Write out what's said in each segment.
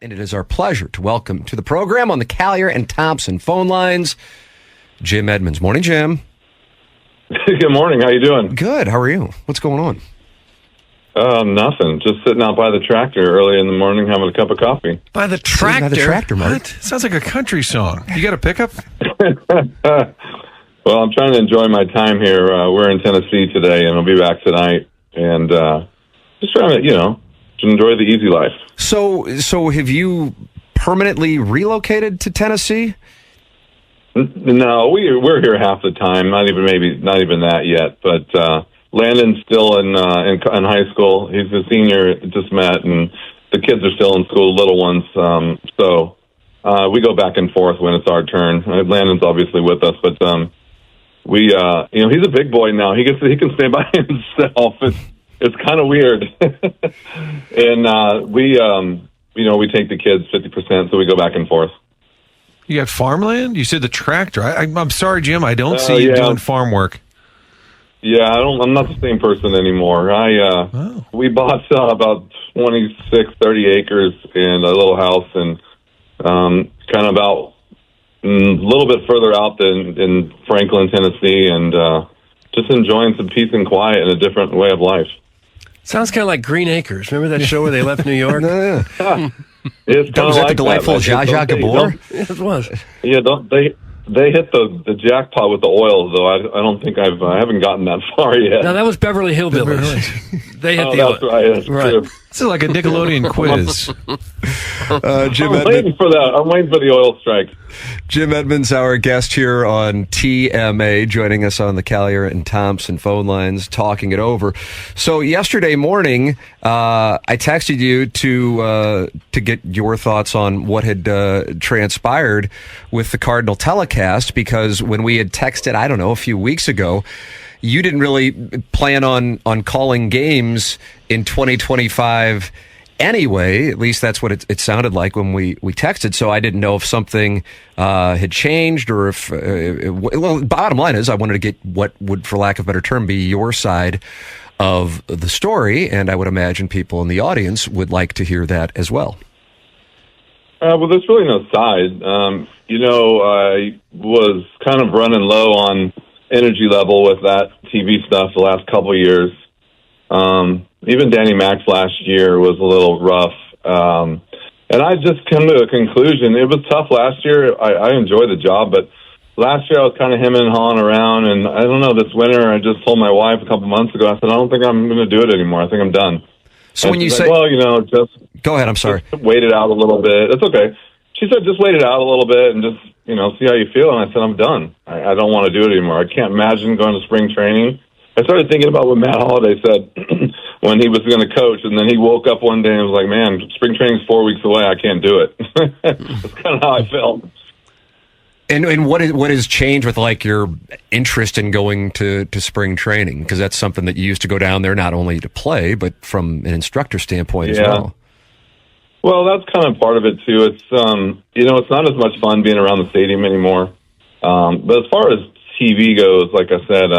And it is our pleasure to welcome to the program on the Callier and Thompson phone lines, Jim Edmonds. Morning, Jim. Good morning. How you doing? Good. How are you? What's going on? Nothing. Just sitting out by the tractor early in the morning having a cup of coffee. By the tractor? By the tractor, Mark. What? Sounds like a country song. You got a pickup? Well, I'm trying to enjoy my time here. We're in Tennessee today, and I'll be back tonight. And just trying to, to enjoy the easy life. So have you permanently relocated to Tennessee? No, we're here half the time. Not even that yet. But Landon's still in high school. He's a senior. Just met, and the kids are still in school, little ones. So we go back and forth when it's our turn. Landon's obviously with us, but he's a big boy now. He can stay by himself. It's kind of weird. And we take the kids 50%, so we go back and forth. You got farmland? You said the tractor. I'm sorry, Jim. I don't see you doing farm work. Yeah, I'm not the same person anymore. We bought about 30 acres and a little house, and kind of about a little bit further out than in Franklin, Tennessee, and just enjoying some peace and quiet and a different way of life. Sounds kind of like Green Acres. Remember that show where they left New York? It's That was like the delightful Zsa Zsa Gabor? It was. Yeah, they hit the jackpot with the oil, though. I don't think I haven't gotten that far yet. No, that was Beverly Hillbillies. They hit the that's oil. right. That's true. This is like a Nickelodeon quiz. Jim I'm waiting for that. I'm waiting for the oil strike. Jim Edmonds, our guest here on TMA, joining us on the Callier and Thompson phone lines, talking it over. So yesterday morning, I texted you to get your thoughts on what had transpired with the Cardinal telecast, because when we had texted, I don't know, a few weeks ago, you didn't really plan on calling games in 2025 anyway. At least that's what it sounded like when we texted. So I didn't know if something had changed, or if well, bottom line is I wanted to get what would, for lack of a better term, be your side of the story, and I would imagine people in the audience would like to hear that as well. Well, there's really no side. I was kind of running low on energy level with that TV stuff the last couple of years. Even Danny Max last year was a little rough. And I just come to a conclusion. It was tough last year. I enjoyed the job, but last year I was kind of hemming and hawing around, and I don't know, this winter I just told my wife a couple months ago, I said, I don't think I'm going to do it anymore. I think I'm done. So when you say, just go ahead, I'm sorry. Just wait it out a little bit. It's okay. She said, just wait it out a little bit and just, see how you feel. And I said, I'm done. I don't want to do it anymore. I can't imagine going to spring training. I started thinking about what Matt Holliday said when he was going to coach, and then he woke up one day and was like, man, spring training's 4 weeks away. I can't do it. That's kind of how I felt. And what has changed with like your interest in going to spring training? Because that's something that you used to go down there not only to play, but from an instructor standpoint as well. Well, that's kind of part of it too. It's it's not as much fun being around the stadium anymore. But as far as TV goes, like I said,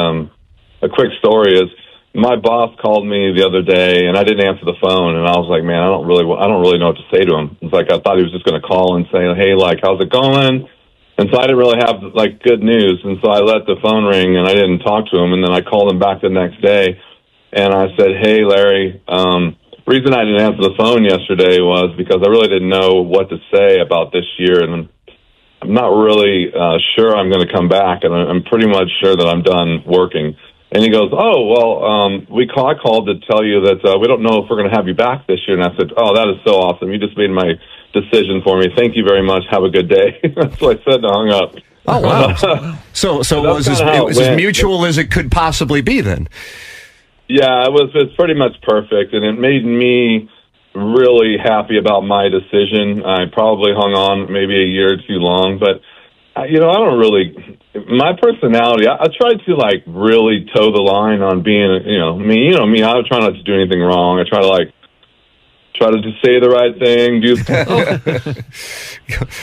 a quick story is my boss called me the other day, and I didn't answer the phone, and I was like, man, I don't really know what to say to him. It's like I thought he was just going to call and say, hey, like, how's it going? And so I didn't really have, like, good news. And so I let the phone ring, and I didn't talk to him. And then I called him back the next day, and I said, hey, Larry, reason I didn't answer the phone yesterday was because I really didn't know what to say about this year. And I'm not really sure I'm going to come back, and I'm pretty much sure that I'm done working. And he goes, oh, well, I called to tell you that we don't know if we're going to have you back this year. And I said, oh, that is so awesome. You just made my decision for me. Thank you very much. Have a good day. That's what I said and hung up. Oh, wow. So it was as mutual as it could possibly be then. Yeah, it's pretty much perfect. And it made me really happy about my decision. I probably hung on maybe a year too long, but I don't really, my personality, I try to like really toe the line on being, me, I try not to do anything wrong. I try to just say the right thing.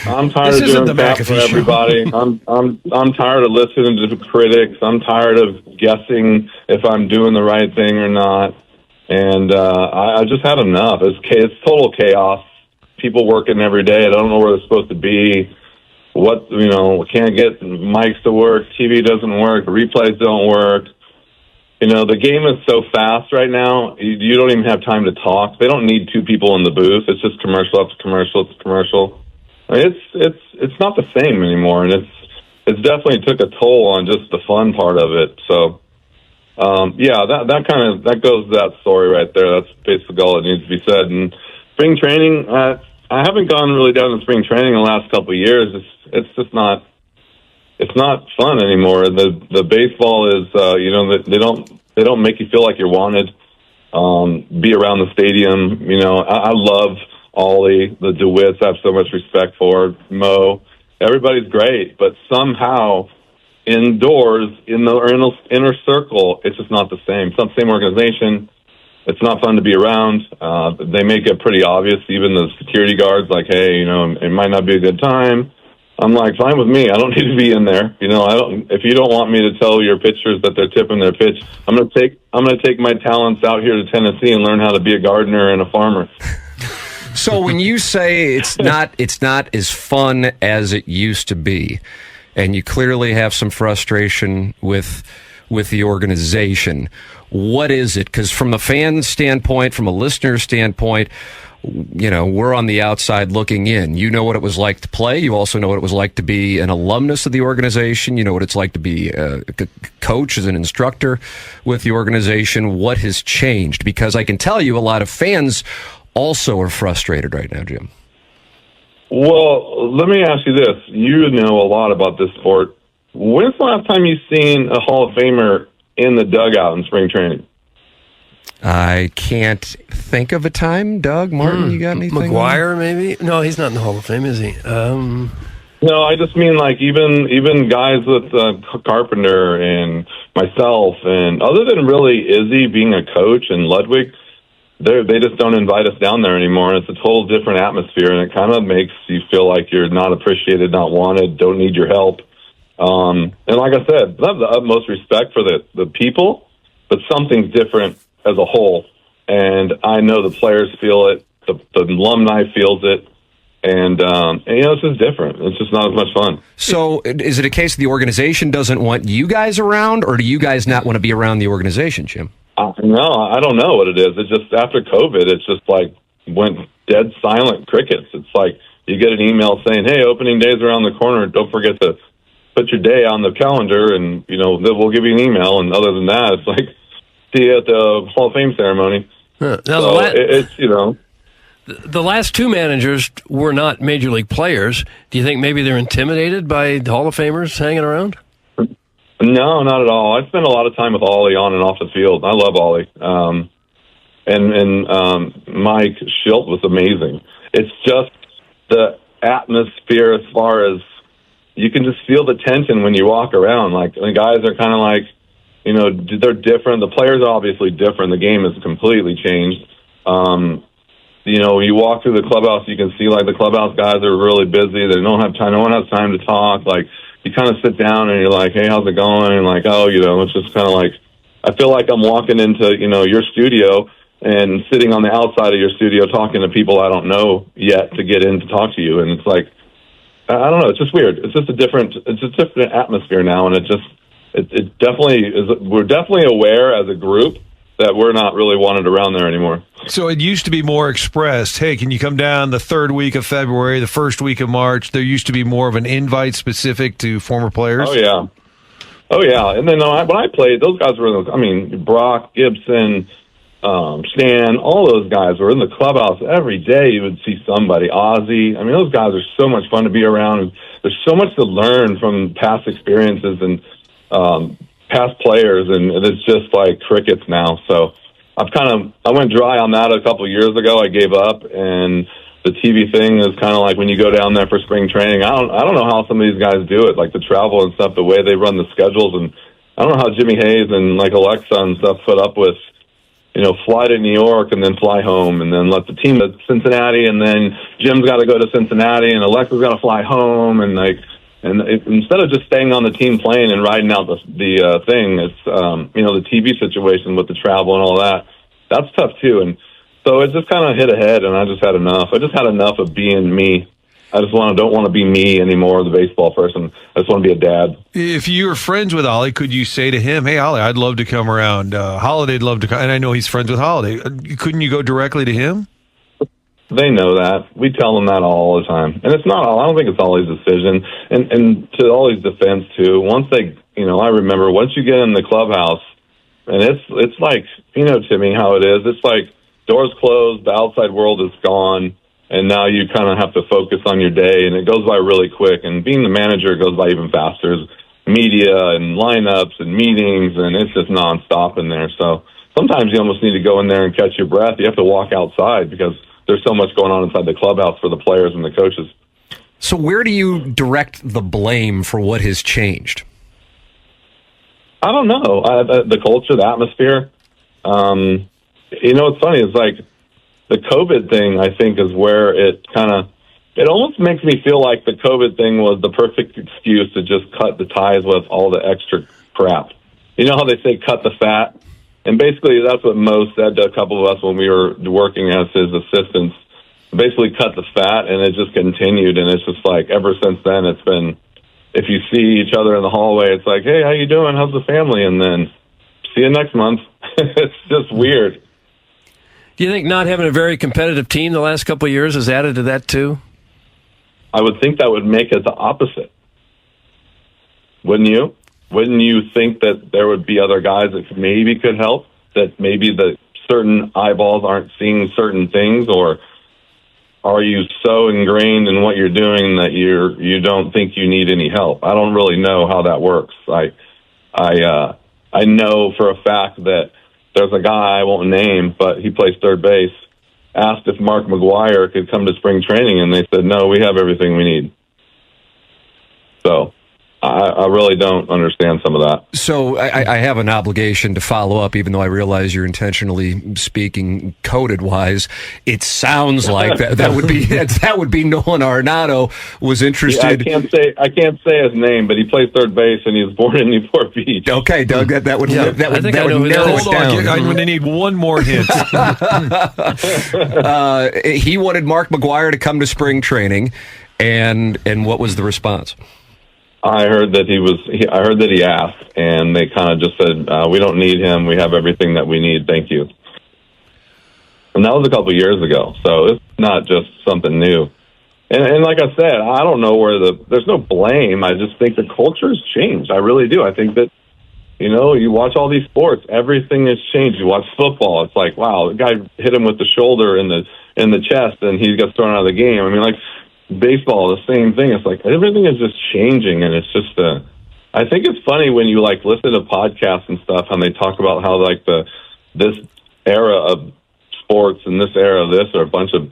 I'm tired of doing that for everybody. I'm tired of listening to the critics. I'm tired of guessing if I'm doing the right thing or not. And I just had enough. It's total chaos. people working every day. I don't know where they're supposed to be. Can't get mics to work. TV doesn't work. Replays don't work. The game is so fast right now. You don't even have time to talk. They don't need two people in the booth. It's just commercial after commercial after commercial. It's not the same anymore, and it's definitely took a toll on just the fun part of it. So, that goes to that story right there. That's basically all that needs to be said. And spring training, I haven't gone really down to spring training in the last couple of years. It's just not. It's not fun anymore. The baseball is, they don't make you feel like you're wanted. Be around the stadium. I love Ollie, the DeWitts. I have so much respect for Mo. Everybody's great, but somehow indoors in the inner circle, it's just not the same. It's not the same organization. It's not fun to be around. They make it pretty obvious. Even the security guards, like, hey, it might not be a good time. I'm like, fine with me. I don't need to be in there. If you don't want me to tell your pitchers that they're tipping their pitch, I'm going to take my talents out here to Tennessee and learn how to be a gardener and a farmer. So when you say it's not as fun as it used to be, and you clearly have some frustration with the organization, what is it? Because from a fan standpoint, from a listener standpoint, we're on the outside looking in. You know what it was like to play. You also know what it was like to be an alumnus of the organization. You know what it's like to be a coach, as an instructor with the organization. What has changed? Because I can tell you a lot of fans also are frustrated right now, Jim. Well, let me ask you this. You know a lot about this sport. When's the last time you've seen a Hall of Famer in the dugout in spring training? I can't think of a time. Doug, Martin, you got anything? McGuire, maybe? No, he's not in the Hall of Fame, is he? No, I just mean like even guys with Carpenter and myself, and other than really Izzy being a coach and Ludwig, they just don't invite us down there anymore. It's a total different atmosphere, and it kind of makes you feel like you're not appreciated, not wanted, don't need your help. And like I said, I have the utmost respect for the people, but something's different as a whole. And I know the players feel it, the alumni feels it, and it's just different. It's just not as much fun. So is it a case the organization doesn't want you guys around, or do you guys not want to be around the organization, Jim? No, I don't know what it is. It's just after COVID, it's just like went dead silent crickets. It's like you get an email saying, hey, opening day's around the corner. Don't forget to put your day on the calendar, and, we'll give you an email. And other than that, it's like, see you at the Hall of Fame ceremony. Now, the last two managers were not Major League players. Do you think maybe they're intimidated by Hall of Famers hanging around? No, not at all. I spend a lot of time with Ollie on and off the field. I love Ollie. And Mike Schilt was amazing. It's just the atmosphere as far as you can just feel the tension when you walk around. Like, the guys are kind of like, they're different. The players are obviously different. The game has completely changed. When you walk through the clubhouse, you can see, like, the clubhouse guys are really busy. They don't have time. No one has time to talk. Like, you kind of sit down and you're like, hey, how's it going? And like, it's just kind of like, I feel like I'm walking into, your studio and sitting on the outside of your studio talking to people I don't know yet to get in to talk to you. And it's like, I don't know. It's just weird. It's just a different atmosphere now. And it definitely is. We're definitely aware as a group that we're not really wanted around there anymore. So it used to be more expressed. Hey, can you come down the third week of February, the first week of March? There used to be more of an invite specific to former players. Oh yeah. And then when I played, those guys were. Brock, Gibson, Stan, all those guys were in the clubhouse every day. You would see somebody. Ozzy. Those guys are so much fun to be around. There's so much to learn from past experiences and past players, and it's just like crickets now. So I went dry on that a couple of years ago. I gave up, and the TV thing is kind of like when you go down there for spring training. I don't know how some of these guys do it, like the travel and stuff, the way they run the schedules, and I don't know how Jimmy Hayes and like Alexa and stuff put up with, fly to New York and then fly home, and then let the team to Cincinnati, and then Jim's got to go to Cincinnati, and Alexa's got to fly home, and instead of just staying on the team plane and riding out the thing, it's the TV situation with the travel and all that. That's tough too. And So it just kind of hit ahead, and I just had enough. I just had enough of being me. I just don't want to be me anymore, the baseball person. I just want to be a dad. If you were friends with Ollie, could you say to him, "Hey, Ollie, I'd love to come around. Holiday'd love to come," and I know he's friends with Holiday. Couldn't you go directly to him? They know that. We tell them that all the time. And it's not all. I don't think it's Ollie's decision. And to Ollie's defense, too, once they, I remember once you get in the clubhouse, and it's like, Timmy, how it is. It's like doors closed, the outside world is gone, and now you kind of have to focus on your day, and it goes by really quick. And being the manager, it goes by even faster. There's media and lineups and meetings, and it's just nonstop in there. So sometimes you almost need to go in there and catch your breath. You have to walk outside because there's so much going on inside the clubhouse for the players and the coaches. So where do you direct the blame for what has changed? I don't know. The culture, the atmosphere. What's funny is like the COVID thing, I think, is where it almost makes me feel like the COVID thing was the perfect excuse to just cut the ties with all the extra crap. You know how they say cut the fat? And basically that's what Mo said to a couple of us when we were working as his assistants. Basically cut the fat, and it just continued. And it's just like ever since then it's been, if you see each other in the hallway, it's like, hey, how you doing? How's the family? And then see you next month. It's just weird. Do you think not having a very competitive team the last couple of years has added to that too? I would think that would make it the opposite. Wouldn't you? Wouldn't you think that there would be other guys that maybe could help, that maybe the certain eyeballs aren't seeing certain things, or are you so ingrained in what you're doing that you don't think you need any help? I don't really know how that works. I know for a fact that there's a guy I won't name, but he plays third base, asked if Mark McGuire could come to spring training, and they said, no, we have everything we need. So I really don't understand some of that. So I have an obligation to follow up, even though I realize you're intentionally speaking coded-wise. It sounds like that would be Nolan Arenado was interested. Yeah, I can't say his name, but he plays third base and he was born in Newport Beach. Okay, Doug, that would narrow it down. I'm going to need one more hint. He wanted Mark McGuire to come to spring training, and what was the response? I heard that he asked, and they kind of just said, we don't need him. We have everything that we need. Thank you. And that was a couple of years ago, so it's not just something new. And like I said, I don't know there's no blame. I just think the culture has changed. I really do. I think that, you watch all these sports, everything has changed. You watch football, it's like, wow, the guy hit him with the shoulder in the chest, and he gets thrown out of the game. I mean, like, baseball, the same thing. It's like everything is just changing, and it's just I think it's funny when you like listen to podcasts and stuff, and they talk about how like this era of sports and this era of this are a bunch of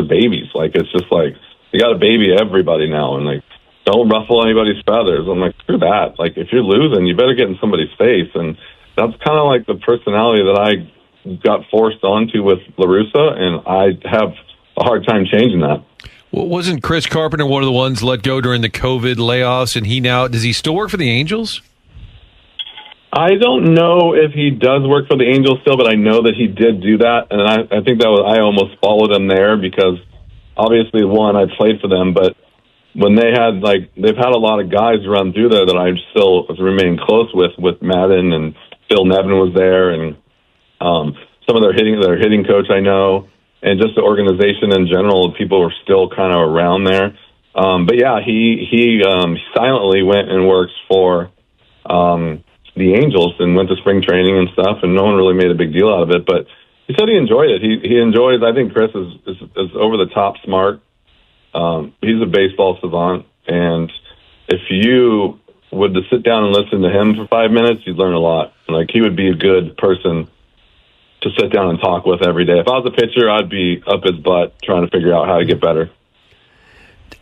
babies. Like it's just like you got to baby everybody now, and like don't ruffle anybody's feathers. I'm like, screw that. Like if you're losing, you better get in somebody's face, and that's kind of like the personality that I got forced onto with LaRussa, and I have a hard time changing that. Well, wasn't Chris Carpenter one of the ones let go during the COVID layoffs, and does he still work for the Angels? I don't know if he does work for the Angels still, but I know that he did do that, and I think I almost followed him there because obviously, one, I played for them, but when they've had a lot of guys run through there that I still remain close with Madden, and Phil Nevin was there, and some of their hitting coach I know. And just the organization in general, people were still kind of around there. But yeah, he silently went and worked for the Angels and went to spring training and stuff, and no one really made a big deal out of it. But he said he enjoyed it. He enjoys. I think Chris is over the top smart. He's a baseball savant, and if you would to sit down and listen to him for 5 minutes, you'd learn a lot. Like he would be a good person to sit down and talk with every day. If I was a pitcher, I'd be up his butt trying to figure out how to get better.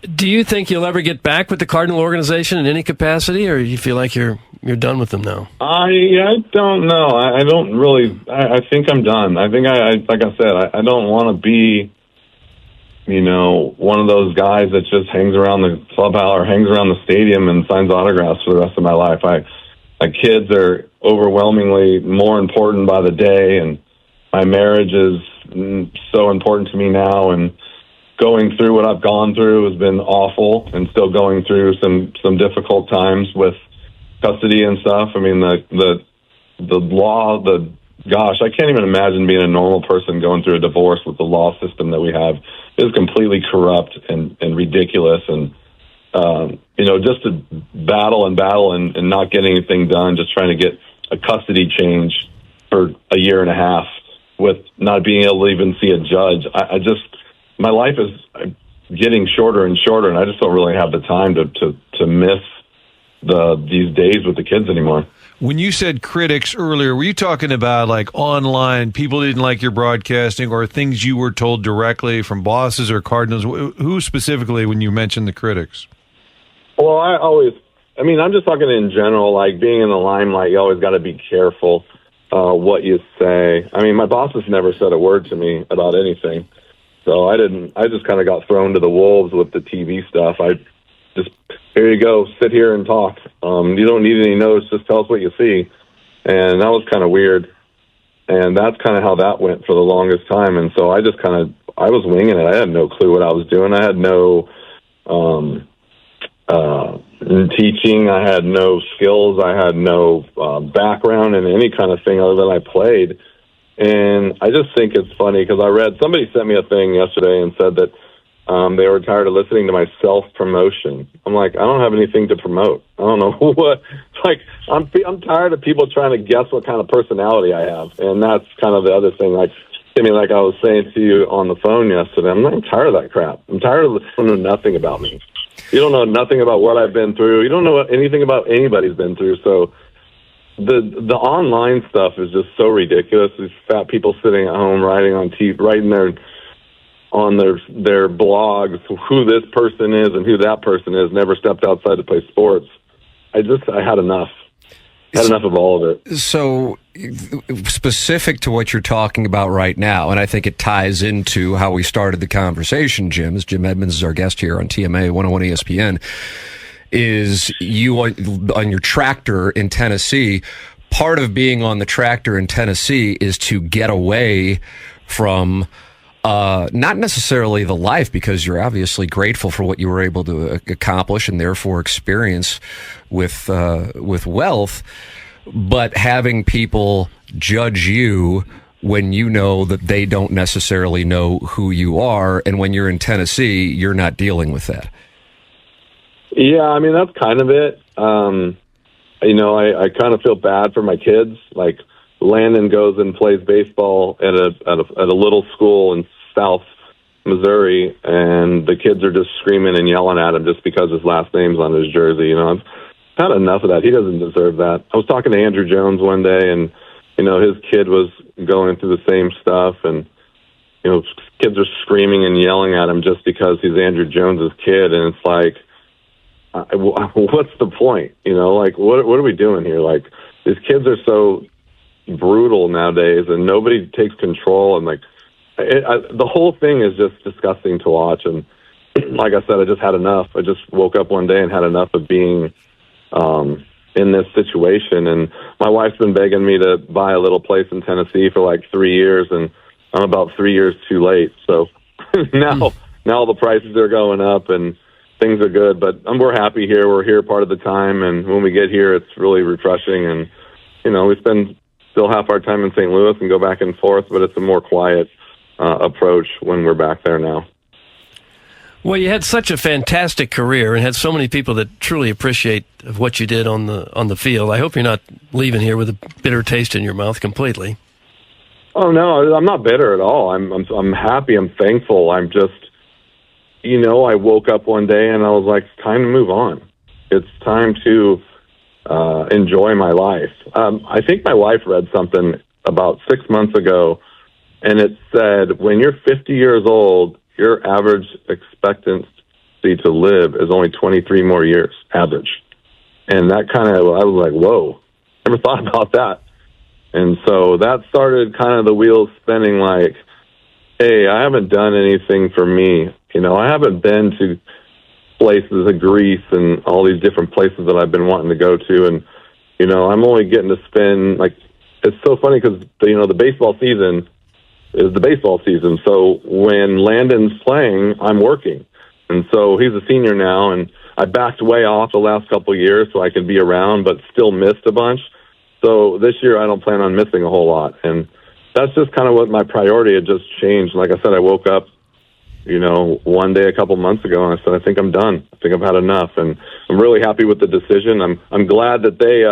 Do you think you'll ever get back with the Cardinal organization in any capacity, or do you feel like you're done with them now? I don't know. I don't really. I think I'm done. I think like I said, I don't want to be, one of those guys that just hangs around the clubhouse or hangs around the stadium and signs autographs for the rest of my life. My kids are overwhelmingly more important by the day, and my marriage is so important to me now, and going through what I've gone through has been awful, and still going through some difficult times with custody and stuff. I mean, the law, gosh, I can't even imagine being a normal person going through a divorce with the law system that we have. Is completely corrupt and ridiculous, and just to battle and not get anything done, just trying to get a custody change for a year and a half with not being able to even see a judge. My life is getting shorter and shorter, and I just don't really have the time to miss these days with the kids anymore. When you said critics earlier, were you talking about like online, people didn't like your broadcasting, or things you were told directly from bosses or Cardinals? Who specifically when you mentioned the critics? Well, I'm just talking in general, like being in the limelight, you always got to be careful what you say. I mean, my bosses never said a word to me about anything. So I just kind of got thrown to the wolves with the TV stuff. Here you go, sit here and talk. You don't need any notes, just tell us what you see. And that was kind of weird. And that's kind of how that went for the longest time. And so I was winging it. I had no clue what I was doing. I had no teaching. I had no skills. I had no background in any kind of thing other than I played. And I just think it's funny because somebody sent me a thing yesterday and said that they were tired of listening to my self-promotion. I'm like, I don't have anything to promote. I don't know what. Like, I'm tired of people trying to guess what kind of personality I have, and that's kind of the other thing. Like, I mean, like I was saying to you on the phone yesterday, I'm tired of that crap. I'm tired of listening to nothing about me. You don't know nothing about what I've been through. You don't know anything about anybody's been through. So the online stuff is just so ridiculous. These fat people sitting at home writing on their blogs who this person is and who that person is, never stepped outside to play sports. I had enough. I had enough of all of it. So specific to what you're talking about right now, and I think it ties into how we started the conversation, Jim, as Jim Edmonds is our guest here on TMA 101 ESPN, is you on your tractor in Tennessee. Part of being on the tractor in Tennessee is to get away from not necessarily the life, because you're obviously grateful for what you were able to accomplish and therefore experience with wealth, but having people judge you when you know that they don't necessarily know who you are. And when you're in Tennessee, you're not dealing with that. Yeah, I mean, that's kind of it. I kind of feel bad for my kids. Like, Landon goes and plays baseball at a little school in South Missouri, and the kids are just screaming and yelling at him just because his last name's on his jersey. I've had enough of that. He doesn't deserve that. I was talking to Andrew Jones one day, and his kid was going through the same stuff, and kids are screaming and yelling at him just because he's Andrew Jones's kid, and it's like, what's the point? Like, what are we doing here? Like, these kids are so brutal nowadays, and nobody takes control, and like, the whole thing is just disgusting to watch. And like I said, I just had enough. I just woke up one day and had enough of being in this situation. And my wife's been begging me to buy a little place in Tennessee for like 3 years, and I'm about 3 years too late. So now the prices are going up and things are good, but we're happy here. We're here part of the time, and when we get here, it's really refreshing. And we spend still half our time in St. Louis and go back and forth, but it's a more quiet approach when we're back there now. Well, you had such a fantastic career and had so many people that truly appreciate what you did on the field. I hope you're not leaving here with a bitter taste in your mouth completely. Oh no, I'm not bitter at all. I'm happy. I'm thankful. I'm just, I woke up one day and I was like, it's time to move on. It's time to enjoy my life. I think my wife read something about 6 months ago, and it said, when you're 50 years old, your average expectancy to live is only 23 more years, average. And that I was like, whoa, never thought about that. And so that started kind of the wheels spinning, like, hey, I haven't done anything for me. I haven't been to places of Greece and all these different places that I've been wanting to go to. And, I'm only getting to spend, like, it's so funny because, the baseball season is the baseball season. So when Landon's playing, I'm working. And so he's a senior now, and I backed way off the last couple of years so I could be around, but still missed a bunch. So this year I don't plan on missing a whole lot. And that's just kind of what my priority had just changed. Like I said, I woke up, one day a couple months ago, and I said, I think I'm done. I think I've had enough. And I'm really happy with the decision. I'm glad that they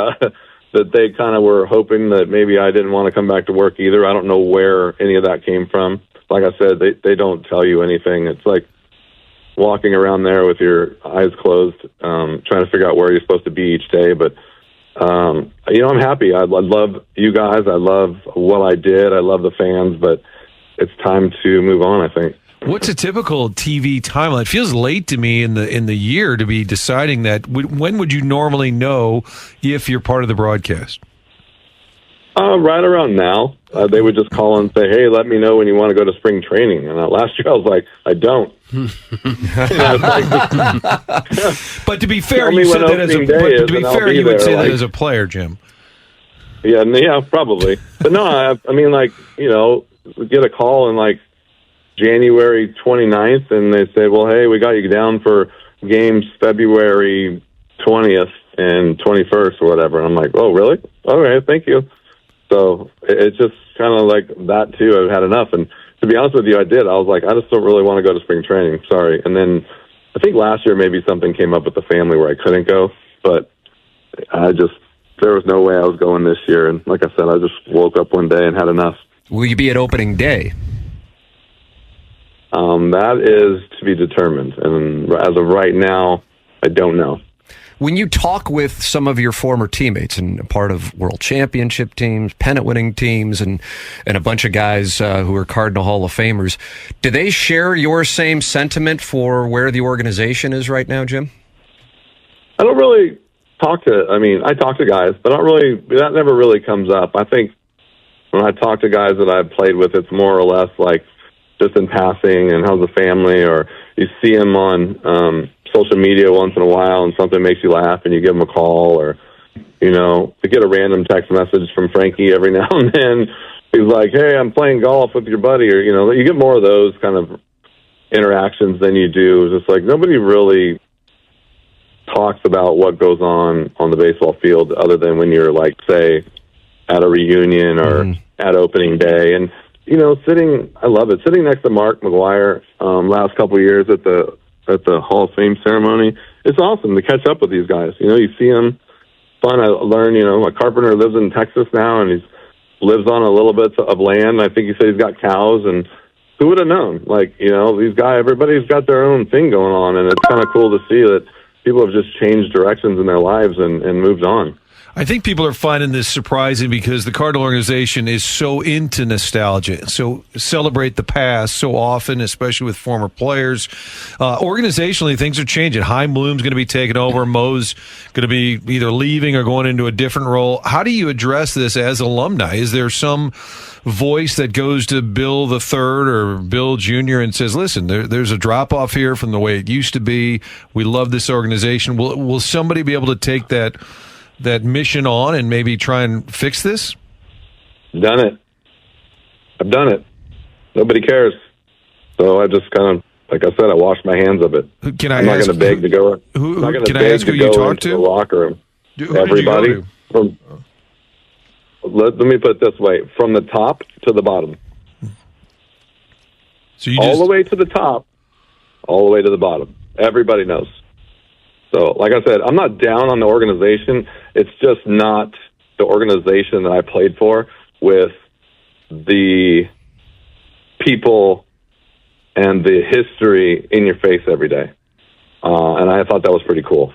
that they kind of were hoping that maybe I didn't want to come back to work either. I don't know where any of that came from. Like I said, they don't tell you anything. It's like walking around there with your eyes closed, trying to figure out where you're supposed to be each day. But, I'm happy. I love you guys. I love what I did. I love the fans, but it's time to move on, I think. What's a typical TV timeline? It feels late to me in the year to be deciding that. When would you normally know if you're part of the broadcast? Right around now. They would just call and say, hey, let me know when you want to go to spring training. And last year I was like, I don't. But to be fair, you said that you would say that as a player, Jim. Yeah, probably. But no, we get a call in January 29th, and they say, well, hey, we got you down for games February 20th and 21st or whatever. And I'm like, oh, really? Okay, thank you. So it's just kind of like that, too. I've had enough. And to be honest with you, I did. I was like, I just don't really want to go to spring training. Sorry. And then I think last year maybe something came up with the family where I couldn't go. But there was no way I was going this year. And like I said, I just woke up one day and had enough. Will you be at opening day? That is to be determined. And as of right now, I don't know. When you talk with some of your former teammates and a part of world championship teams, pennant-winning teams, and a bunch of guys who are Cardinal Hall of Famers, do they share your same sentiment for where the organization is right now, Jim? I don't really I talk to guys, but that never really comes up. I think when I talk to guys that I've played with, it's more or less like just in passing and how's the family, or you see them on social media once in a while and something makes you laugh and you give them a call, or, to get a random text message from Frankie every now and then. He's like, hey, I'm playing golf with your buddy, or, you get more of those kind of interactions than you do. It's just like nobody really talks about what goes on the baseball field other than when you're say at a reunion or at opening day. And, I love it. Sitting next to Mark McGwire last couple of years at the Hall of Fame ceremony, it's awesome to catch up with these guys. You see them. Fun. I learn, a carpenter lives in Texas now, and he lives on a little bit of land. I think he said he's got cows, and who would have known? These guys, everybody's got their own thing going on, and it's kind of cool to see that people have just changed directions in their lives and moved on. I think people are finding this surprising because the Cardinal organization is so into nostalgia, so celebrate the past so often, especially with former players. Organizationally, things are changing. Chaim Bloom's going to be taking over. Mo's going to be either leaving or going into a different role. How do you address this as alumni? Is there some voice that goes to Bill the Third or Bill Jr. and says, listen, there's a drop-off here from the way it used to be. We love this organization. Will somebody be able to take that mission on and maybe try and fix this? Done it. I've done it. Nobody cares. So I just kind of, like I said, I washed my hands of it. I'm not going to beg to go. Can I ask who you talked to? The locker room. Everybody. Let me put it this way: from the top to the bottom. So all the way to the top, all the way to the bottom. Everybody knows. So, like I said, I'm not down on the organization. It's just not the organization that I played for with the people and the history in your face every day. And I thought that was pretty cool.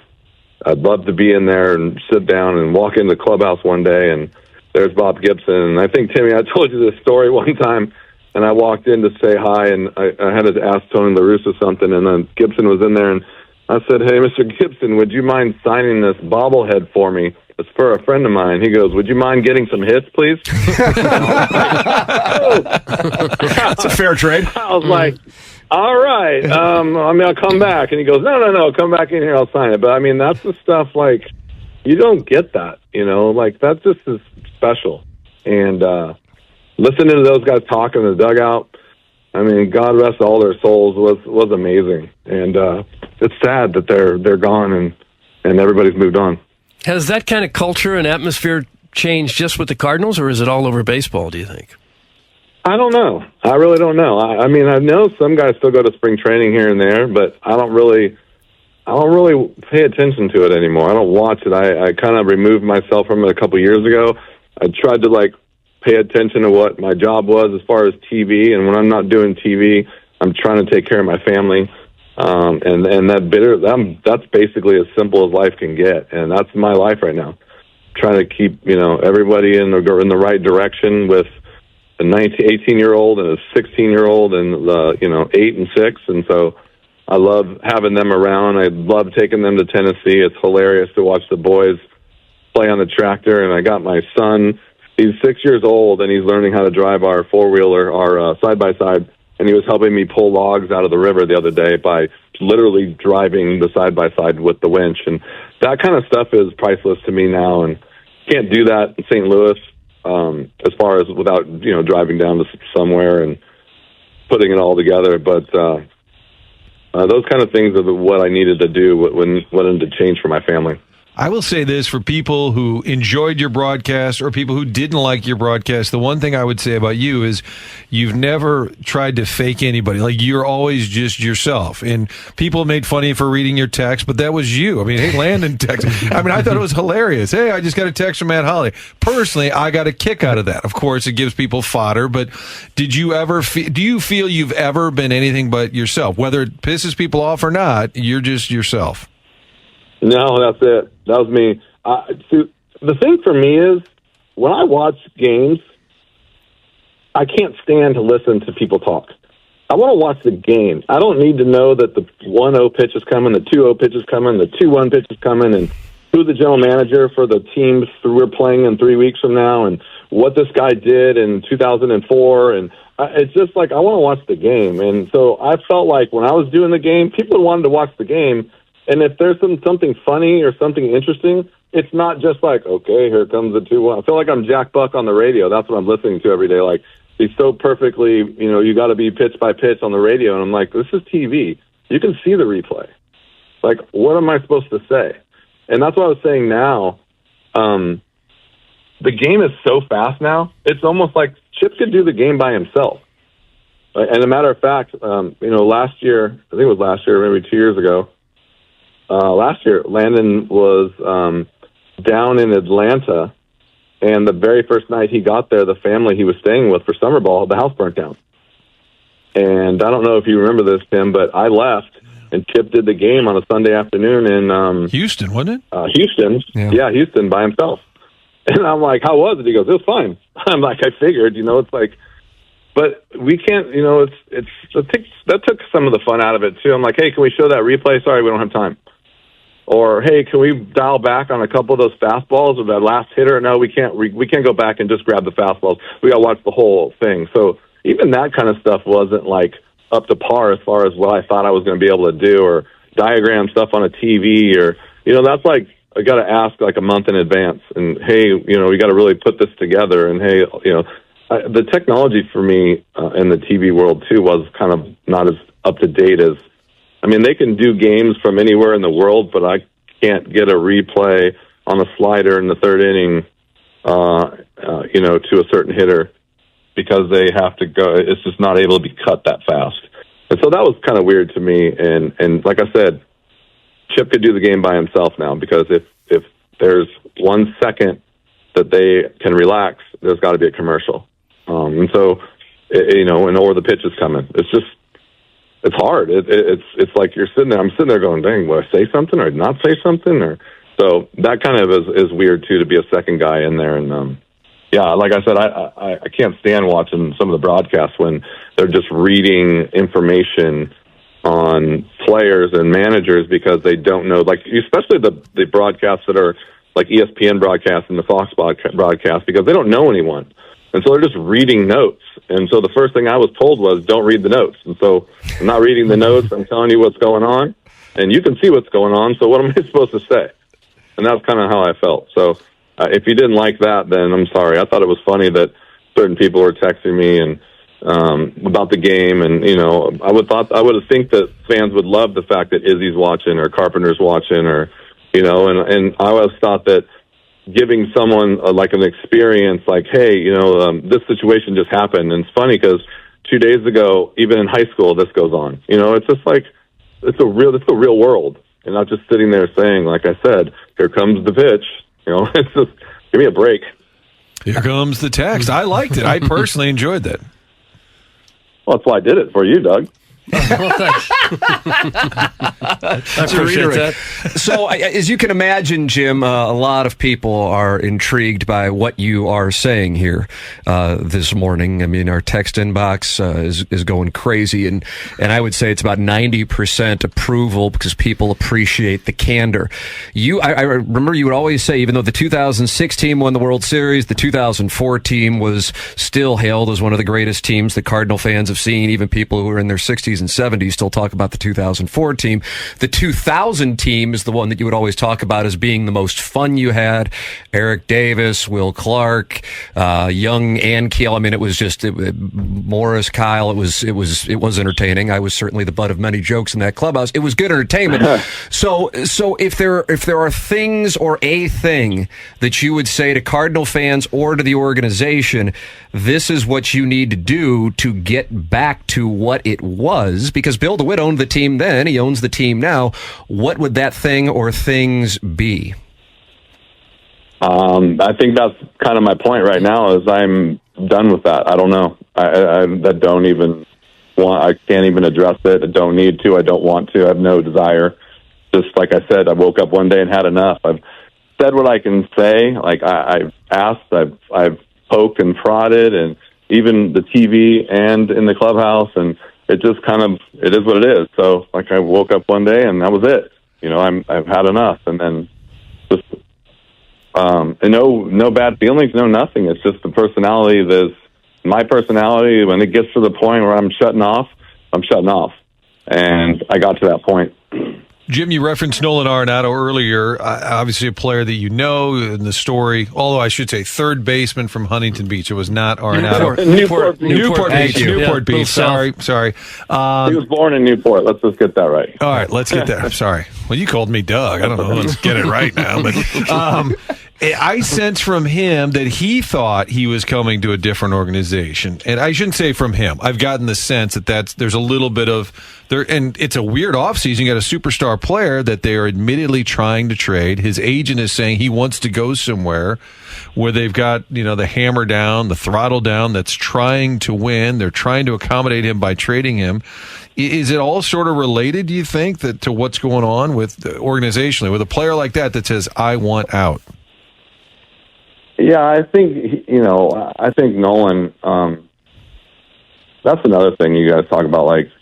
I'd love to be in there and sit down and walk into the clubhouse one day, and there's Bob Gibson. And I think, Timmy, I told you this story one time, and I walked in to say hi, and I had to ask Tony La Russa something, and then Gibson was in there, and I said, hey, Mr. Gibson, would you mind signing this bobblehead for me? It's for a friend of mine. He goes, would you mind getting some hits, please? That's a fair trade. I was like, all right. I'll come back. And he goes, no, come back in here. I'll sign it. But, that's the stuff, you don't get that, that just is special. And, listening to those guys talk in the dugout, I mean, God rest all their souls, was amazing. And it's sad that they're gone and everybody's moved on. Has that kind of culture and atmosphere changed just with the Cardinals, or is it all over baseball, do you think? I don't know. I really don't know. I mean, I know some guys still go to spring training here and there, but I don't really pay attention to it anymore. I don't watch it. I kind of removed myself from it a couple years ago. I tried to pay attention to what my job was as far as TV, and when I'm not doing TV, I'm trying to take care of my family. That's basically as simple as life can get, and that's my life right now. Trying to keep everybody in the right direction with a 18-year-old and a 16-year-old and 8 and 6, and so I love having them around. I love taking them to Tennessee. It's hilarious to watch the boys play on the tractor, and I got my son. He's 6 years old, and he's learning how to drive our four-wheeler, our side-by-side, and he was helping me pull logs out of the river the other day by literally driving the side-by-side with the winch. And that kind of stuff is priceless to me now, and can't do that in St. Louis as far as without, driving down to somewhere and putting it all together. But those kind of things are what I needed to do when wanted to change for my family. I will say this for people who enjoyed your broadcast or people who didn't like your broadcast. The one thing I would say about you is you've never tried to fake anybody. Like, you're always just yourself. And people made fun of you for reading your text, but that was you. I mean, hey, Landon texted. I mean, I thought it was hilarious. Hey, I just got a text from Matt Holly. Personally, I got a kick out of that. Of course, it gives people fodder, but did you ever do you feel you've ever been anything but yourself? Whether it pisses people off or not, you're just yourself. No, that's it. That was me. See, the thing for me is, when I watch games, I can't stand to listen to people talk. I want to watch the game. I don't need to know that the 1-0 pitch is coming, the 2-0 pitch is coming, the 2-1 pitch is coming, and who the general manager for the teams we're playing in 3 weeks from now, and what this guy did in 2004. And it's just I want to watch the game. And so I felt like when I was doing the game, people wanted to watch the game. And if there's something funny or something interesting, it's not just okay, here comes the 2-1. I feel like I'm Jack Buck on the radio. That's what I'm listening to every day. He's so perfectly, you got to be pitch by pitch on the radio. And I'm like, this is TV. You can see the replay. What am I supposed to say? And that's what I was saying now. The game is so fast now. It's almost like Chip could do the game by himself. And a matter of fact, last year, I think it was last year, maybe 2 years ago, last year, Landon was down in Atlanta, and the very first night he got there, the family he was staying with for summer ball, the house burnt down. And I don't know if you remember this, Tim, but I left, and Chip did the game on a Sunday afternoon in Houston, wasn't it? Houston. Yeah, Houston by himself. And I'm like, how was it? He goes, it was fine. I'm like, I figured, but we can't, that took some of the fun out of it, too. I'm like, hey, can we show that replay? Sorry, we don't have time. Or, hey, can we dial back on a couple of those fastballs or that last hitter? No, we can't. We can't go back and just grab the fastballs. We got to watch the whole thing. So even that kind of stuff wasn't up to par as far as what I thought I was going to be able to do, or diagram stuff on a TV, or that's I got to ask a month in advance. And hey, we got to really put this together. And hey, the technology for me in the TV world too was kind of not as up to date as. I mean, they can do games from anywhere in the world, but I can't get a replay on a slider in the third inning, to a certain hitter because they have to go. It's just not able to be cut that fast. And so that was kind of weird to me. And like I said, Chip could do the game by himself now, because if there's 1 second that they can relax, there's got to be a commercial. And so, or the pitch is coming. It's hard. It's like you're sitting there. I'm sitting there going, dang, will I say something or not say something? Or so that kind of is weird too, to be a second guy in there. And like I said, I can't stand watching some of the broadcasts when they're just reading information on players and managers because they don't know. Especially the broadcasts that are like ESPN broadcasts and the Fox broadcast, because they don't know anyone. And so they're just reading notes. And so the first thing I was told was, don't read the notes. And so I'm not reading the notes. I'm telling you what's going on. And you can see what's going on. So what am I supposed to say? And that's kind of how I felt. So if you didn't like that, then I'm sorry. I thought it was funny that certain people were texting me and about the game, and I would have think that fans would love the fact that Izzy's watching or Carpenter's watching, or and I always thought that giving someone like an experience, like, hey, this situation just happened, and it's funny because 2 days ago, even in high school, this goes on. It's just like it's the real world, and not just sitting there saying, like I said, here comes the pitch. It's just give me a break. Here comes the text. I liked it. I personally enjoyed that. Well, that's why I did it for you, Doug. Well, thanks. I appreciate that. So, as you can imagine, Jim, a lot of people are intrigued by what you are saying here this morning. I mean, our text inbox is going crazy, and I would say it's about 90% approval because people appreciate the candor. I remember you would always say, even though the 2006 team won the World Series, the 2004 team was still hailed as one of the greatest teams that Cardinal fans have seen. Even people who are in their 60s and 70s still talk about the 2004 team. The 2000 team is the one that you would always talk about as being the most fun you had. Eric Davis, Will Clark, Young and Keel. I mean, it was just Morris, Kyle. It was entertaining. I was certainly the butt of many jokes in that clubhouse. It was good entertainment. So if there are things or a thing that you would say to Cardinal fans or to the organization, this is what you need to do to get back to what it was, because Bill DeWitt owned the team then, he owns the team now. What would that thing or things be? I think that's kind of my point right now, is I'm done with that. I don't know. I don't even want, I can't even address it. I don't need to. I don't want to. I have no desire. Just like I said, I woke up one day and had enough. I've said what I can say. Like I've asked, I've poked and prodded, and even the TV and in the clubhouse, and it just it is what it is. So like I woke up one day and that was it. I've had enough, and then just and no bad feelings, no nothing. It's just the personality. My personality. When it gets to the point where I'm shutting off, and I got to that point. Jim, you referenced Nolan Arenado earlier, obviously a player that you know in the story, although I should say third baseman from Huntington Beach. It was not Arenado. Newport Beach. Sorry. He was born in Newport. Let's just get that right. All right, let's get that. I'm sorry. Well, you called me Doug. I don't know. Let's get it right now. But I sense from him that he thought he was coming to a different organization. And I shouldn't say from him. I've gotten the sense that there's a little bit of there, and it's a weird offseason. You got a superstar player that they are admittedly trying to trade. His agent is saying he wants to go somewhere where they've got, the hammer down, the throttle down, that's trying to win. They're trying to accommodate him by trading him. Is it all sort of related, do you think, to what's going on with organizationally with a player like that says, I want out? Yeah, I think, I think Nolan, that's another thing you guys talk about. Like,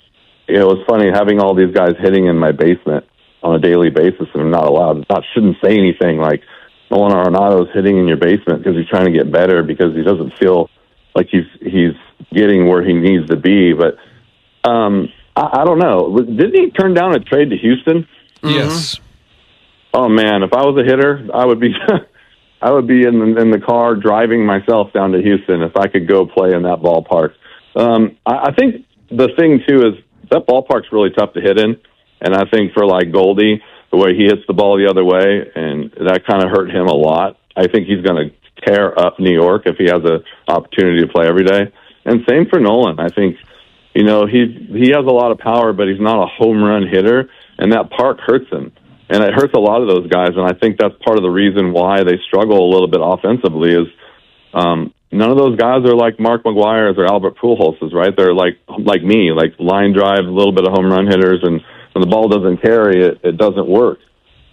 it's funny having all these guys hitting in my basement on a daily basis, and I'm not allowed, shouldn't say anything like Nolan Arenado's hitting in your basement because he's trying to get better, because he doesn't feel like he's getting where he needs to be. But I don't know. Didn't he turn down a trade to Houston? Yes. Oh man, if I was a hitter, I would be I would be in the car driving myself down to Houston if I could go play in that ballpark. I think the thing too is that ballpark's really tough to hit in, and I think for like Goldie, the way he hits the ball the other way, and that kind of hurt him a lot. I think he's going to tear up New York if he has an opportunity to play every day. And same for Nolan. I think, he has a lot of power, but he's not a home run hitter, and that park hurts him. And it hurts a lot of those guys, and I think that's part of the reason why they struggle a little bit offensively is none of those guys are like Mark McGuire's or Albert Pujols, right? They're like me, like line drive, a little bit of home run hitters, and when the ball doesn't carry, it doesn't work.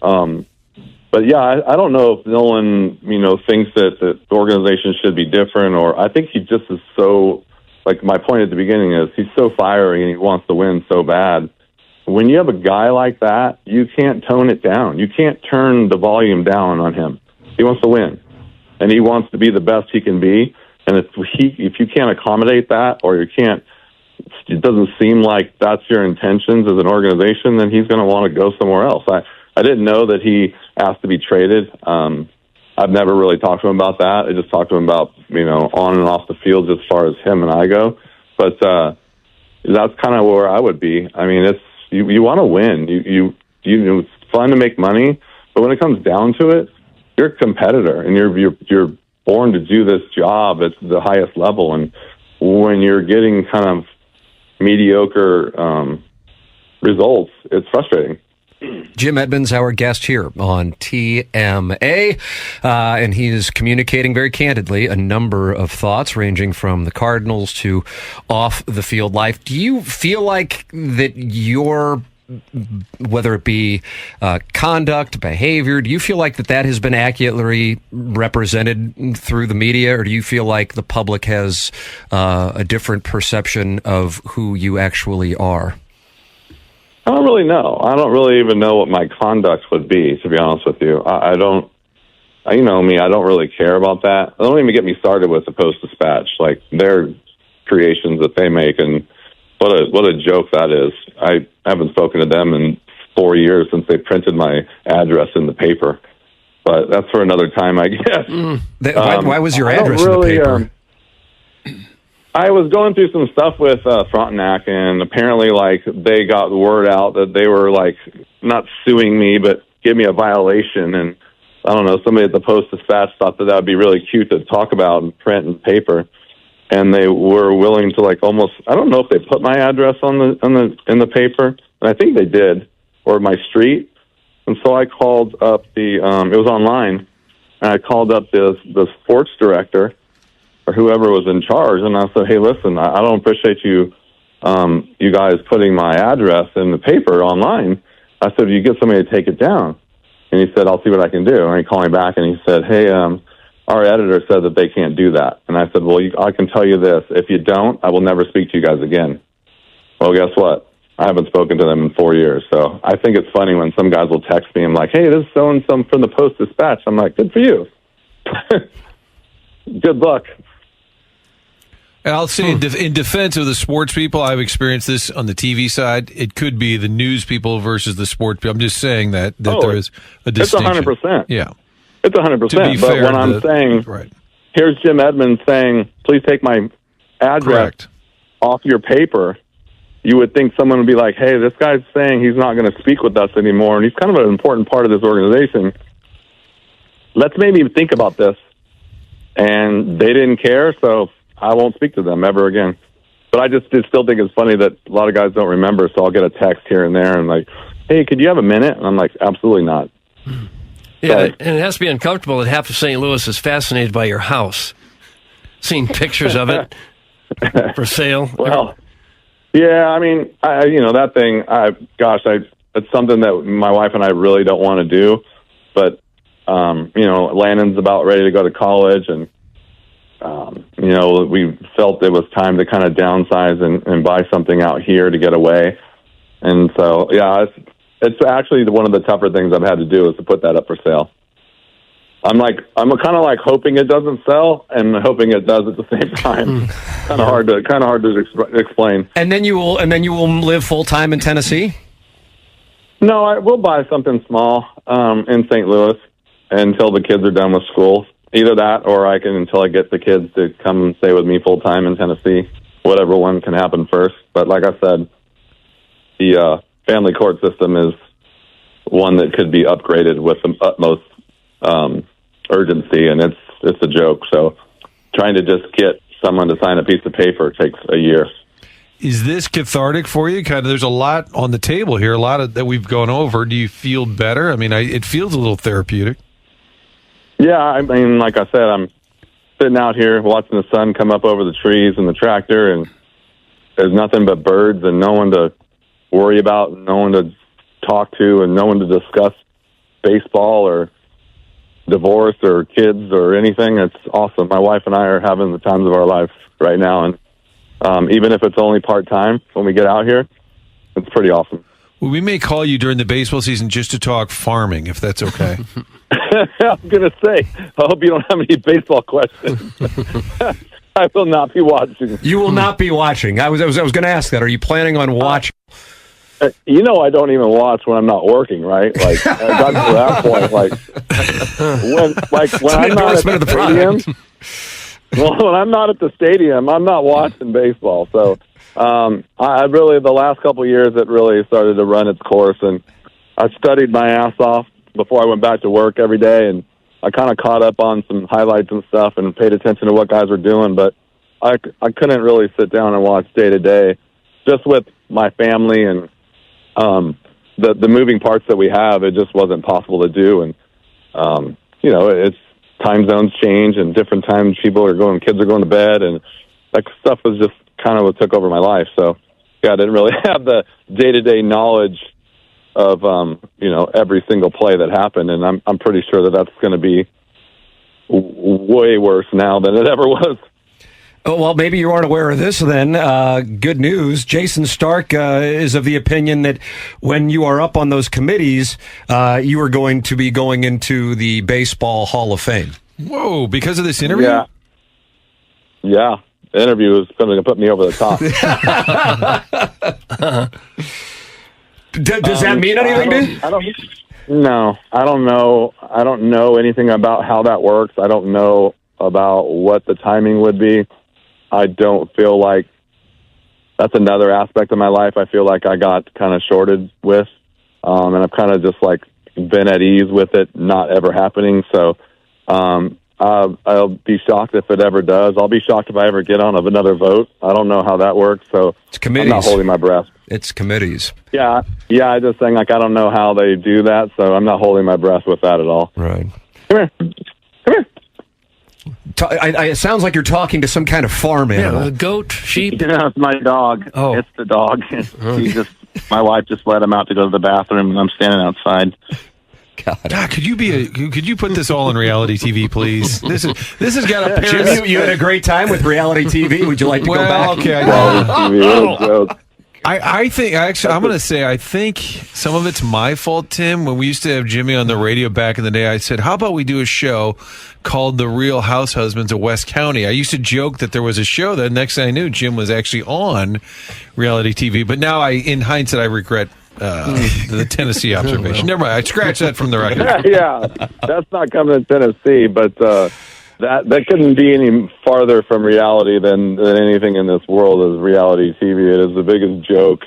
But yeah, I don't know if Nolan, thinks that the organization should be different, or I think he just is so, like my point at the beginning is he's so fiery and he wants to win so bad. When you have a guy like that, you can't tone it down. You can't turn the volume down on him. He wants to win, and he wants to be the best he can be. And if you can't accommodate that, or it doesn't seem like that's your intentions as an organization, then he's going to want to go somewhere else. I didn't know that he asked to be traded. I've never really talked to him about that. I just talked to him about, on and off the field as far as him and I go. But that's kind of where I would be. I mean, it's you want to win. It's fun to make money, but when it comes down to it, you're a competitor, and you're born to do this job at the highest level. And when you're getting kind of mediocre results, it's frustrating. Jim Edmonds, our guest here on TMA, and he is communicating very candidly a number of thoughts ranging from the Cardinals to off-the-field life. Do you feel like that whether it be conduct, behavior, do you feel like that has been accurately represented through the media, or do you feel like the public has a different perception of who you actually are? I don't really know. I don't really even know what my conduct would be, to be honest with you. I don't, you know me, I don't really care about that. Don't even get me started with the Post-Dispatch, like their creations that they make, and what a joke that is. I haven't spoken to them in 4 years since they printed my address in the paper, but that's for another time, I guess. Why was your address in the paper? I was going through some stuff with Frontenac, and apparently, they got the word out that they were, not suing me, but give me a violation. And I don't know, somebody at the Post-Dispatch thought that would be really cute to talk about and print in paper. And they were willing to, almost, I don't know if they put my address in the paper, and I think they did, or my street. And so I called up it was online, and I called up the sports director, or whoever was in charge, and I said, hey, listen, I don't appreciate you guys putting my address in the paper online. I said, you get somebody to take it down. And he said, I'll see what I can do. And he called me back, and he said, hey, our editor said that they can't do that. And I said, well, I can tell you this. If you don't, I will never speak to you guys again. Well, guess what? I haven't spoken to them in 4 years. So I think it's funny when some guys will text me and like, hey, this is so-and-so from the Post-Dispatch. I'm like, good for you. Good luck. And I'll say in defense of the sports people, I've experienced this on the TV side. It could be the news people versus the sports people. I'm just saying that there is a distinction. It's 100%. Yeah. It's 100%. But when I'm saying, right, here's Jim Edmonds saying, please take my address off your paper, you would think someone would be like, hey, this guy's saying he's not going to speak with us anymore, and he's kind of an important part of this organization. Let's maybe think about this. And they didn't care, so I won't speak to them ever again. But I just still think it's funny that a lot of guys don't remember, so I'll get a text here and there and like, hey, could you have a minute? And I'm like, absolutely not. Yeah, and it has to be uncomfortable that half of St. Louis is fascinated by your house. Seeing pictures of it for sale. Well, yeah, I mean, that thing, it's something that my wife and I really don't want to do. But, Landon's about ready to go to college, and we felt it was time to kind of downsize and buy something out here to get away. And so, yeah, it's actually one of the tougher things I've had to do is to put that up for sale. I'm kind of like hoping it doesn't sell and hoping it does at the same time. kind of hard to explain. And then you will live full time in Tennessee? No, I will buy something small in St. Louis until the kids are done with school. Either that, or until I get the kids to come and stay with me full time in Tennessee. Whatever one can happen first. But like I said, the family court system is one that could be upgraded with the utmost urgency, and it's a joke. So trying to just get someone to sign a piece of paper takes a year. Is this cathartic for you? Kind of, there's a lot on the table here, a lot of that we've gone over. Do you feel better? I mean, it feels a little therapeutic. Yeah, I mean, like I said, I'm sitting out here watching the sun come up over the trees and the tractor, and there's nothing but birds and no one to worry about, and no one to talk to, and no one to discuss baseball or divorce or kids or anything. It's awesome. My wife and I are having the times of our life right now, and even if it's only part-time when we get out here, it's pretty awesome. Well, we may call you during the baseball season just to talk farming, if that's okay. I'm going to say, I hope you don't have any baseball questions. I will not be watching. You will not be watching. I was going to ask that. Are you planning on watching? I don't even watch when I'm not working, right? Like, I got to that point, when I'm not at the stadium, when I'm not at the stadium, I'm not watching baseball. So, I really, the last couple of years, it really started to run its course, and I studied my ass off before I went back to work every day, and I kind of caught up on some highlights and stuff and paid attention to what guys were doing, but I couldn't really sit down and watch day to day, just with my family and the moving parts that we have. It just wasn't possible to do, and it's time zones change, and different times kids are going to bed, and that stuff was just kind of what took over my life. So, yeah, I didn't really have the day to day knowledge of every single play that happened, and I'm pretty sure that that's going to be way worse now than it ever was. Oh, well, maybe you aren't aware of this then. Good news. Jason Stark is of the opinion that when you are up on those committees, you are going to be going into the Baseball Hall of Fame. Whoa, because of this interview? Yeah. The interview is going to put me over the top. Does that mean anything to you? No, I don't know. I don't know anything about how that works. I don't know about what the timing would be. I don't feel like that's another aspect of my life I feel like I got kind of shorted with. And I've kind of just like been at ease with it not ever happening. So I'll be shocked if it ever does. I'll be shocked if I ever get on another vote. I don't know how that works. So it's committees. I'm not holding my breath. It's committees. Yeah. I just think like I don't know how they do that. So I'm not holding my breath with that at all. Right. Come here. It sounds like you're talking to some kind of farm animal. Yeah, a goat, sheep. It's my dog. Oh. It's the dog. My wife just let him out to go to the bathroom, and I'm standing outside. God, could you put this all on reality TV, please? This has got a Jim, you had a great time with reality TV. Would you like to go back? Okay. I think, actually, I'm going to say, I think some of it's my fault, Tim. When we used to have Jimmy on the radio back in the day, I said, how about we do a show called The Real House Husbands of West County? I used to joke that there was a show that next thing I knew, Jim was actually on reality TV. But now, in hindsight, I regret the Tennessee observation. Never mind. I scratched that from the record. Yeah, that's not coming to Tennessee, but that couldn't be any farther from reality than anything in this world is reality TV. It is the biggest joke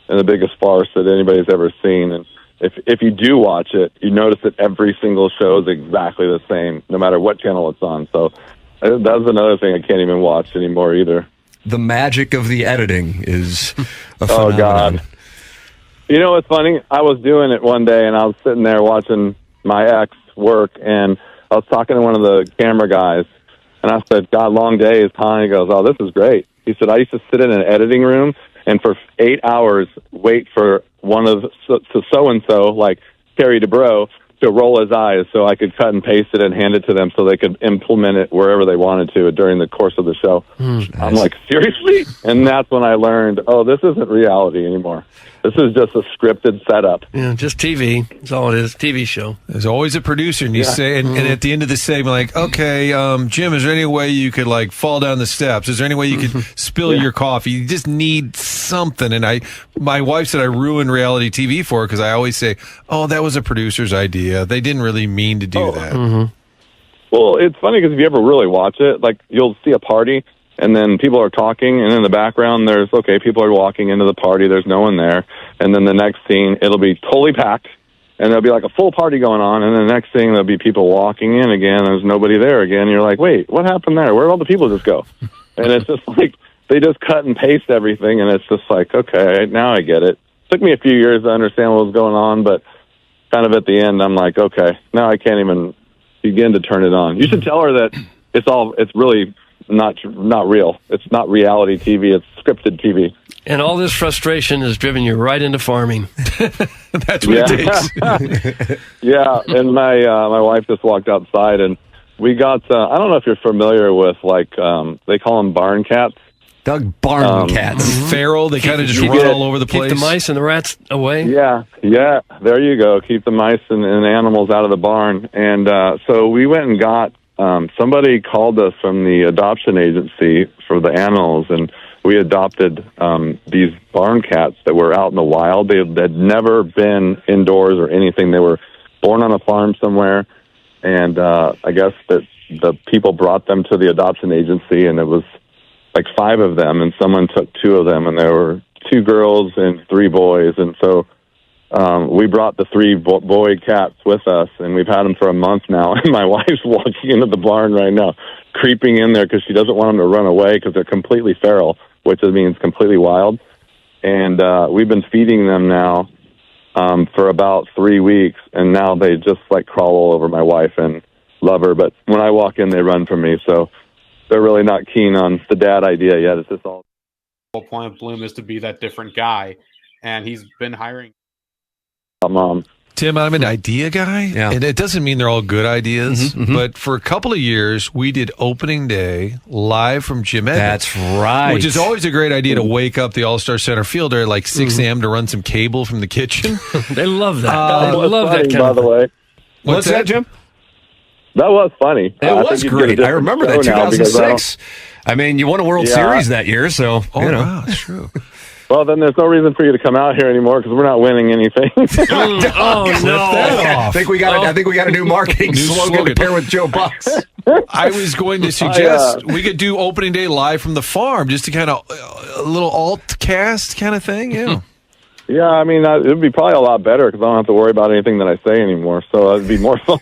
and the biggest farce that anybody's ever seen. And if you do watch it, you notice that every single show is exactly the same, no matter what channel it's on. So that's another thing I can't even watch anymore either. The magic of the editing is a phenomenon. Oh, God. You know what's funny? I was doing it one day, and I was sitting there watching my ex work, and I was talking to one of the camera guys, and I said, God, long days, huh? And he goes, oh, this is great. He said, I used to sit in an editing room and for 8 hours wait for one of so-and-so, like Terry DeBro, to roll his eyes so I could cut and paste it and hand it to them so they could implement it wherever they wanted to during the course of the show. Nice. I'm like, seriously? And that's when I learned, oh, this isn't reality anymore. This is just a scripted setup. Yeah, just TV. That's all it is. TV show. There's always a producer, and you say, and at the end of the segment, like, okay, Jim, is there any way you could like fall down the steps? Is there any way you could spill your coffee? You just need something. And my wife said I ruined reality TV for her because I always say, oh, that was a producer's idea. They didn't really mean to do that. Mm-hmm. Well, it's funny because if you ever really watch it, like you'll see a party and then people are talking, and in the background there's, okay, people are walking into the party, there's no one there, and then the next scene, it'll be totally packed, and there'll be like a full party going on, and the next thing, there'll be people walking in again, and there's nobody there again, and you're like, wait, what happened there? Where'd all the people just go? And it's just like, they just cut and paste everything, and it's just like, okay, now I get it. Took me a few years to understand what was going on, but kind of at the end, I'm like, okay, now I can't even begin to turn it on. You should tell her that it's really not real. It's not reality TV. It's scripted TV. And all this frustration has driven you right into farming. That's what it takes. Yeah, and my wife just walked outside, and we got, I don't know if you're familiar with, like, they call them barn cats. Doug, barn cats. Feral, they kind of just run all over the place. Keep the mice and the rats away. Yeah, there you go. Keep the mice and animals out of the barn. And so we went and got, somebody called us from the adoption agency for the animals, and we adopted these barn cats that were out in the wild. They had never been indoors or anything. They were born on a farm somewhere, and I guess that the people brought them to the adoption agency, and it was like 5 of them, and someone took 2 of them, and there were 2 girls and 3 boys, and so we brought the 3 boy cats with us, and we've had them for a month now, and my wife's walking into the barn right now, creeping in there because she doesn't want them to run away because they're completely feral, which means completely wild, and we've been feeding them now for about 3 weeks, and now they just like crawl all over my wife and love her, but when I walk in, they run from me, so they're really not keen on the dad idea yet. It's just all. The whole point of Bloom is to be that different guy, and he's been hiring. Mom. Tim, I'm an idea guy, and it doesn't mean they're all good ideas, but for a couple of years, we did opening day live from Jim Edmonds. That's right. Which is always a great idea to wake up the All-Star center fielder at like 6 a.m. to run some cable from the kitchen. They love that. They love that kind by of the way. What's that, Jim? That was funny. It was great. I remember that 2006. I mean, you won a World Series that year, so wow, that's true. Well, then there's no reason for you to come out here anymore because we're not winning anything. Oh no! I think we got a new marketing slogan to pair with Joe Buck's. I was going to suggest we could do opening day live from the farm, just to kind of a little alt cast kind of thing. Yeah. Yeah, I mean, it would be probably a lot better because I don't have to worry about anything that I say anymore, so it'd be more fun.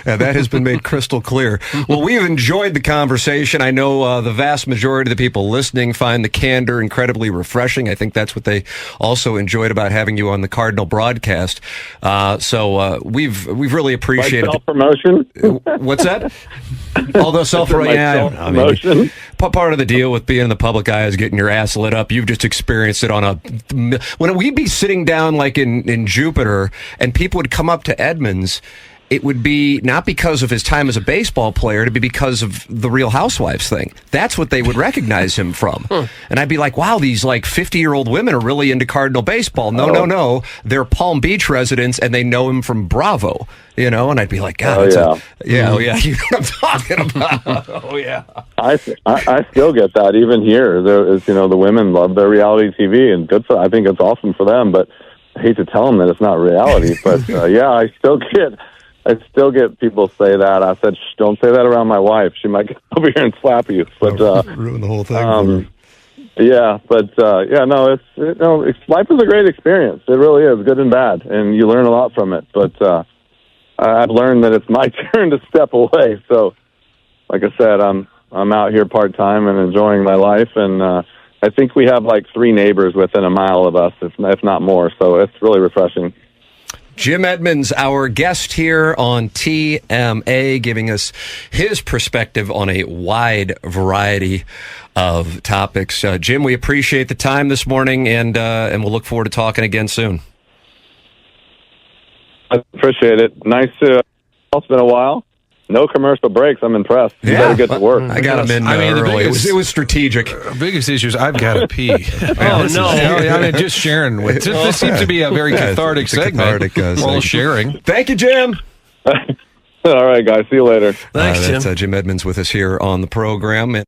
That has been made crystal clear. Well, we've enjoyed the conversation. I know the vast majority of the people listening find the candor incredibly refreshing. I think that's what they also enjoyed about having you on the Cardinal broadcast. So we've really appreciated self-promotion. What's that? Although self-promotion. Part of the deal with being in the public eye is getting your ass lit up. You've just experienced it on a... When we'd be sitting down like in Jupiter and people would come up to Edmonds, it would be not because of his time as a baseball player, it'd be because of the Real Housewives thing. That's what they would recognize him from. And I'd be like, wow, these like 50-year-old women are really into Cardinal baseball. No. They're Palm Beach residents and they know him from Bravo, you know? And I'd be like, God, you know what I'm talking about. Oh, yeah. I still get that even here. There is, the women love their reality TV and I think it's awesome for them, but I hate to tell them that it's not reality. But I still get people say that. I said, shh, don't say that around my wife. She might get over here and slap you. But ruin the whole thing. Life is a great experience. It really is, good and bad, and you learn a lot from it. But I've learned that it's my turn to step away. So, like I said, I'm out here part time and enjoying my life, and I think we have like 3 neighbors within a mile of us, if not more. So it's really refreshing. Jim Edmonds, our guest here on TMA, giving us his perspective on a wide variety of topics. Jim, we appreciate the time this morning, and we'll look forward to talking again soon. I appreciate it. Nice to. It's been a while. No commercial breaks. I'm impressed. You better get to work. I got him in early. It was strategic. Biggest issue is I've got to pee. Oh, no. I mean, just sharing. This seems to be a very cathartic segment. We're all sharing. Thank you, Jim. All right, guys. See you later. Thanks, Jim. That's Jim Edmonds with us here on the program.